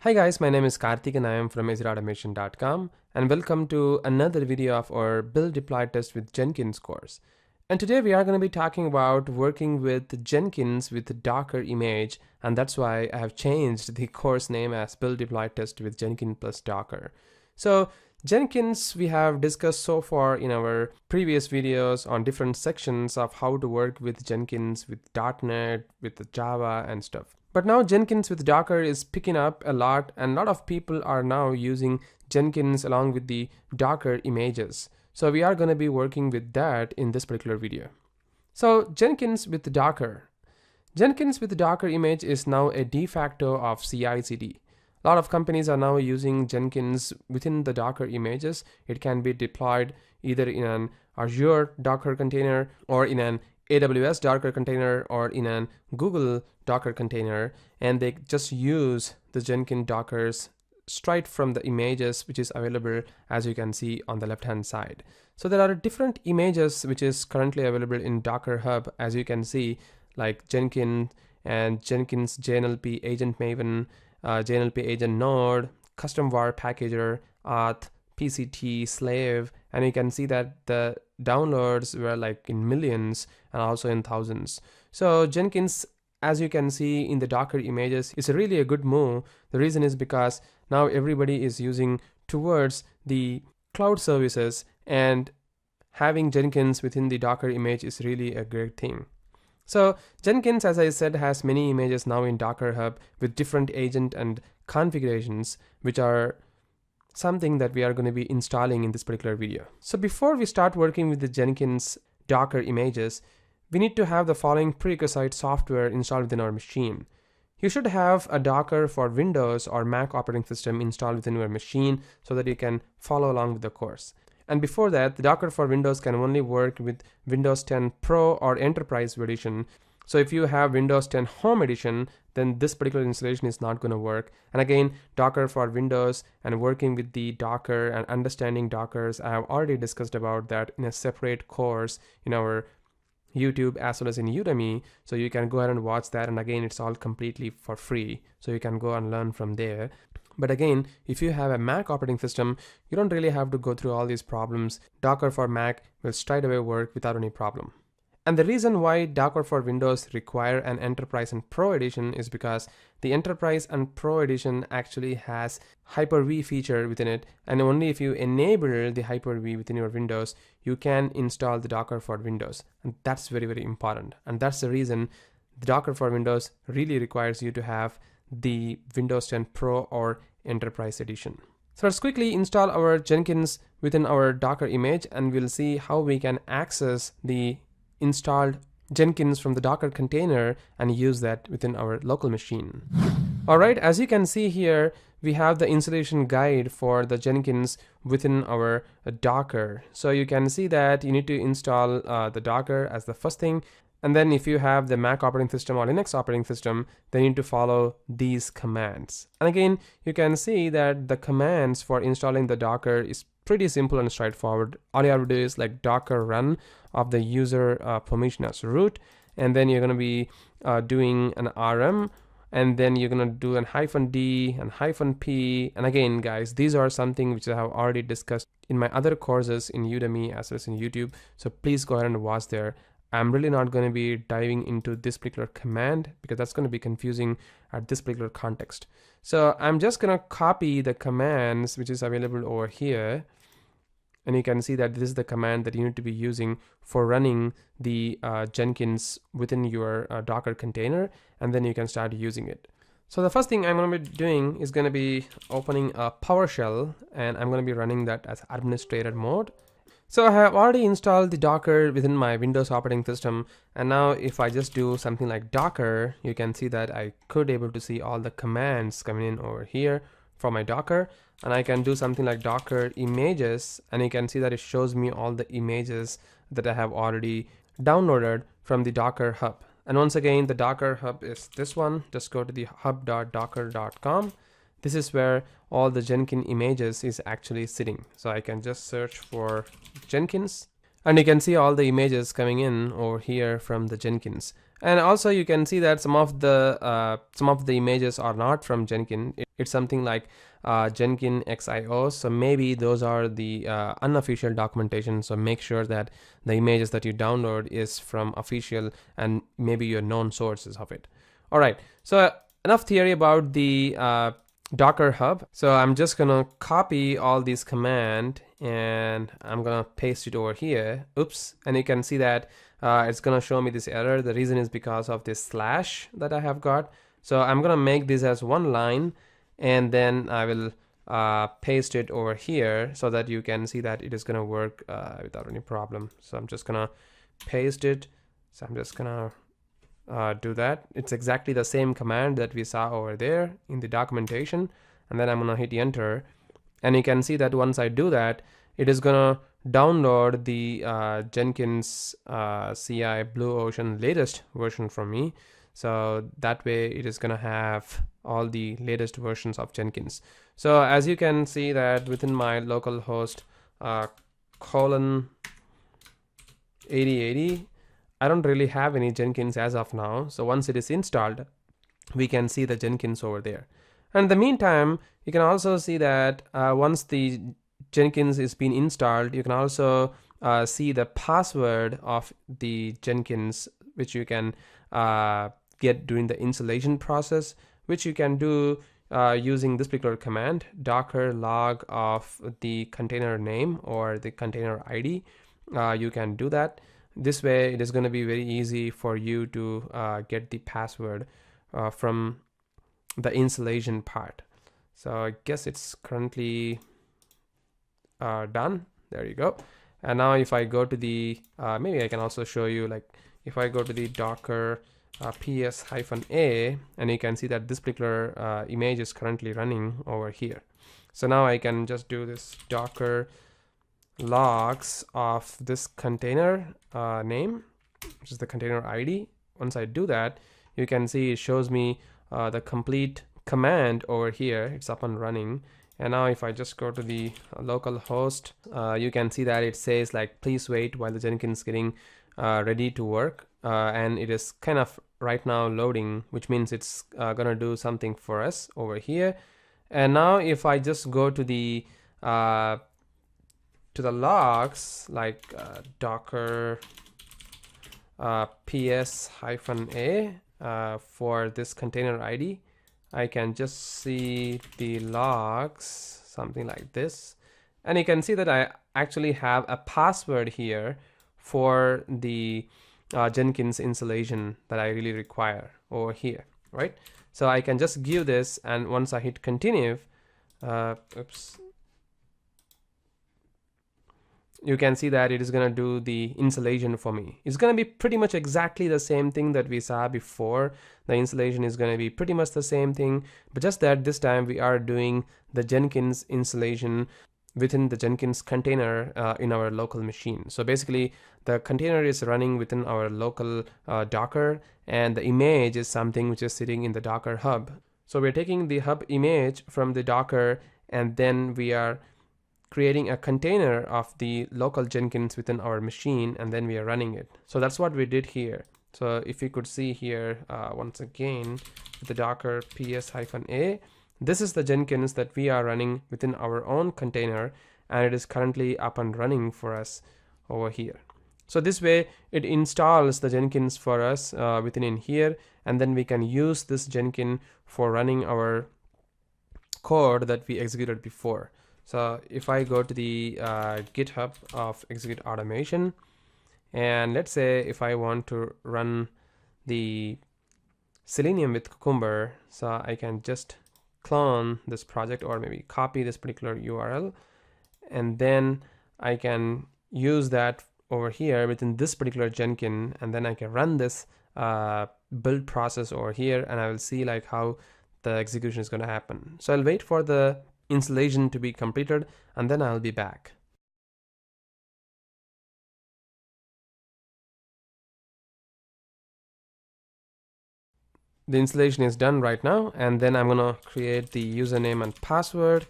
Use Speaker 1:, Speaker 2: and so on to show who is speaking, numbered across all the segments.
Speaker 1: Hi guys, my name is Karthik and I am from executeautomation.com and welcome to another video of our Build Deploy Test with Jenkins course. And today we are going to be talking about working with Jenkins with Docker image, and that's why I have changed the course name as Build Deploy Test with Jenkins plus Docker. So Jenkins we have discussed so far in our previous videos on different sections of how to work with Jenkins with .NET, with Java and stuff. But now Jenkins with Docker is picking up a lot, and a lot of people are now using Jenkins along with the Docker images. So we are going to be working with that in this particular video. So Jenkins with Docker. Jenkins with Docker image is now a de facto of CI/CD. A lot of companies are now using Jenkins within the Docker images. It can be deployed either in an Azure Docker container or in an AWS Docker container or in a Google Docker container, and they just use the Jenkins Dockers straight from the images which is available, as you can see on the left hand side. So there are different images which is currently available in Docker Hub, as you can see, like Jenkins and Jenkins JNLP Agent Maven, JNLP Agent Node, Custom Var Packager, Auth, PCT, Slave, and you can see that the downloads were like in millions and also in thousands. So Jenkins, as you can see in the Docker images, is really a good move. The reason is because now everybody is using towards the cloud services, and having Jenkins within the Docker image is really a great thing. So Jenkins, as I said, has many images now in Docker Hub with different agent and configurations, which are something that we are going to be installing in this particular video. So before we start working with the Jenkins Docker images, we need to have the following prerequisite software installed within our machine. You should have a Docker for Windows or Mac operating system installed within your machine so that you can follow along with the course. And before that, the Docker for Windows can only work with Windows 10 Pro or Enterprise Edition. So if you have Windows 10 Home Edition, then this particular installation is not going to work. And again, Docker for Windows and working with the Docker and understanding Dockers, I have already discussed about that in a separate course in our YouTube as well as in Udemy. So you can go ahead and watch that. And again, it's all completely for free. So you can go and learn from there. But again, if you have a Mac operating system, you don't really have to go through all these problems. Docker for Mac will straight away work without any problem. And the reason why Docker for Windows require an Enterprise and Pro edition is because the Enterprise and Pro edition actually has Hyper-V feature within it, and only if you enable the Hyper-V within your Windows, you can install the Docker for Windows. And that's very, very important. And that's the reason the Docker for Windows really requires you to have the Windows 10 Pro or Enterprise edition. So let's quickly install our Jenkins within our Docker image, and we'll see how we can access the installed Jenkins from the Docker container and use that within our local machine. Alright, as you can see here, we have the installation guide for the Jenkins within our Docker. So you can see that you need to install the Docker as the first thing. And then if you have the Mac operating system or Linux operating system, then you need to follow these commands. And again, you can see that the commands for installing the Docker is pretty simple and straightforward. All you have to do is like docker run of the user permission as root, and then you're going to be doing an rm, and then you're going to do an -d and -p. And again, guys, these are something which I have already discussed in my other courses in Udemy as well as in YouTube. So please go ahead and watch there. I'm really not going to be diving into this particular command because that's going to be confusing at this particular context. So I'm just going to copy the commands which is available over here. And you can see that this is the command that you need to be using for running the Jenkins within your Docker container, and then you can start using it. So the first thing I'm going to be doing is going to be opening a PowerShell, and I'm going to be running that as administrator mode. So I have already installed the Docker within my Windows operating system, and now if I just do something like Docker, you can see that I could able to see all the commands coming in over here for my Docker, and I can do something like Docker images, and you can see that it shows me all the images that I have already downloaded from the Docker Hub. And once again, the Docker Hub is this one. Just go to the hub.docker.com. This is where all the Jenkins images is actually sitting. So I can just search for Jenkins, and you can see all the images coming in over here from the Jenkins. And also you can see that some of the images are not from Jenkins. It's something like Jenkins XIO, so maybe those are the unofficial documentation. So make sure that the images that you download is from official and maybe your known sources of it. All right, so enough theory about the Docker Hub. So I'm just gonna copy all these command and I'm gonna paste it over here. Oops, and you can see that it's gonna show me this error. The reason is because of this slash that I have got. So I'm gonna make this as one line, and then I will paste it over here so that you can see that it is gonna work without any problem. So I'm just gonna paste it. So I'm just gonna do that. It's exactly the same command that we saw over there in the documentation, and then I'm gonna hit enter, and you can see that once I do that, it is gonna download the Jenkins CI Blue Ocean latest version from me. So that way it is gonna have all the latest versions of Jenkins. So as you can see that within my local host colon 8080, I don't really have any Jenkins as of now. So once it is installed, we can see the Jenkins over there. And in the meantime, you can also see that once the Jenkins is being installed, you can also see the password of the Jenkins, which you can get during the installation process, which you can do using this particular command, docker log of the container name or the container ID. You can do that. This way it is going to be very easy for you to get the password from the installation part. So I guess it's currently done. There you go. And now if I go to the maybe I can also show you, like if I go to the docker ps-a, and you can see that this particular image is currently running over here. So now I can just do this docker logs of this container name, which is the container ID. Once I do that, you can see it shows me the complete command over here. It's up and running. And now if I just go to the local host, you can see that it says like, please wait while the Jenkins is getting ready to work. And it is kind of right now loading, which means it's gonna do something for us over here. And now if I just go to the logs, like docker ps-a for this container ID, I can just see the logs, something like this. And you can see that I actually have a password here for the Jenkins installation that I really require over here, right? So I can just give this, and once I hit continue, you can see that it is going to do the installation for me. It's going to be pretty much exactly the same thing that we saw before. The installation is going to be pretty much the same thing, but just that this time we are doing the Jenkins installation within the Jenkins container in our local machine. So basically the container is running within our local Docker, and the image is something which is sitting in the Docker hub. So we're taking the hub image from the Docker, and then we are creating a container of the local Jenkins within our machine, and then we are running it. So that's what we did here. So if you could see here once again with the docker ps-a, this is the Jenkins that we are running within our own container, and it is currently up and running for us over here. So this way it installs the Jenkins for us within in here, and then we can use this Jenkins for running our code that we executed before. So if I go to the GitHub of Execute Automation, and let's say if I want to run the Selenium with Cucumber, so I can just clone this project or maybe copy this particular URL, and then I can use that over here within this particular Jenkins, and then I can run this build process over here, and I will see like how the execution is going to happen. So I'll wait for the installation to be completed, and then I'll be back. The installation is done right now, and then I'm gonna create the username and password.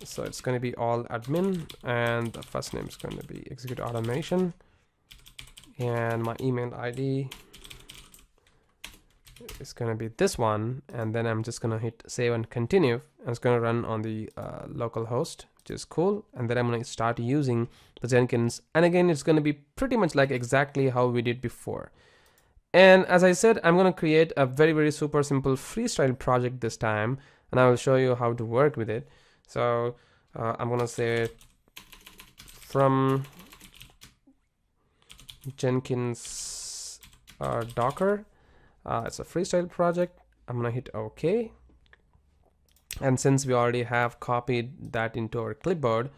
Speaker 1: So it's going to be all admin, and the first name is going to be Execute Automation, and my email ID is going to be this one, and then I'm just going to hit save and continue. And it's going to run on the local host, which is cool. And then I'm going to start using the Jenkins, and again it's going to be pretty much like exactly how we did before. And as I said, I'm going to create a very super simple freestyle project this time, and I will show you how to work with it. So I'm going to say from Jenkins Docker. It's a freestyle project. I'm going to hit OK. And since we already have copied that into our clipboard,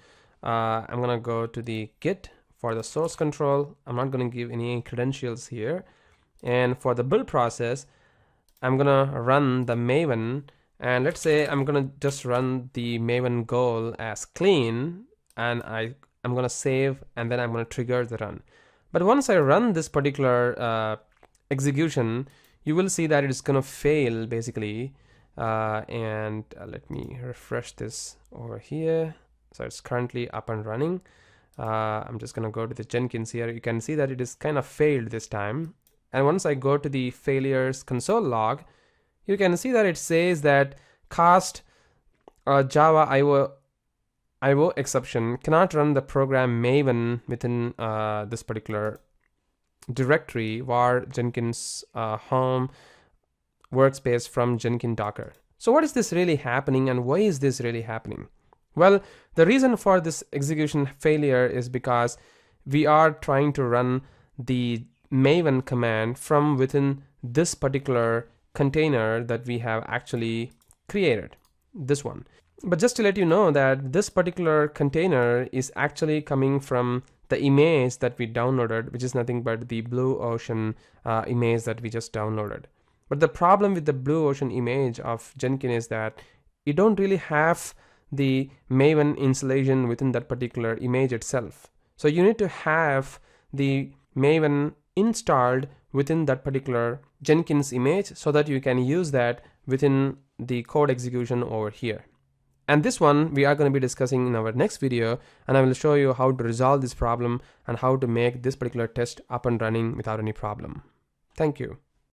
Speaker 1: I'm going to go to the Git for the source control. I'm not going to give any credentials here. And for the build process, I'm gonna run the Maven, and let's say I'm gonna just run the Maven goal as clean, and I'm gonna save, and then I'm gonna trigger the run. But once I run this particular execution, you will see that it's gonna fail basically. And let me refresh this over here. So it's currently up and running. I'm just gonna go to the Jenkins here. You can see that it is kind of failed this time. And once I go to the failures console log, you can see that it says that cast Java IO exception cannot run the program Maven within this particular directory var Jenkins home workspace from Jenkins Docker. So what is this really happening, and why is this really happening? Well, the reason for this execution failure is because we are trying to run the Maven command from within this particular container that we have actually created, this one. But just to let you know that this particular container is actually coming from the image that we downloaded, which is nothing but the Blue Ocean image that we just downloaded. But the problem with the Blue Ocean image of Jenkins is that you don't really have the Maven installation within that particular image itself. So you need to have the Maven installed within that particular Jenkins image so that you can use that within the code execution over here. And this one we are going to be discussing in our next video, and I will show you how to resolve this problem and how to make this particular test up and running without any problem. Thank you.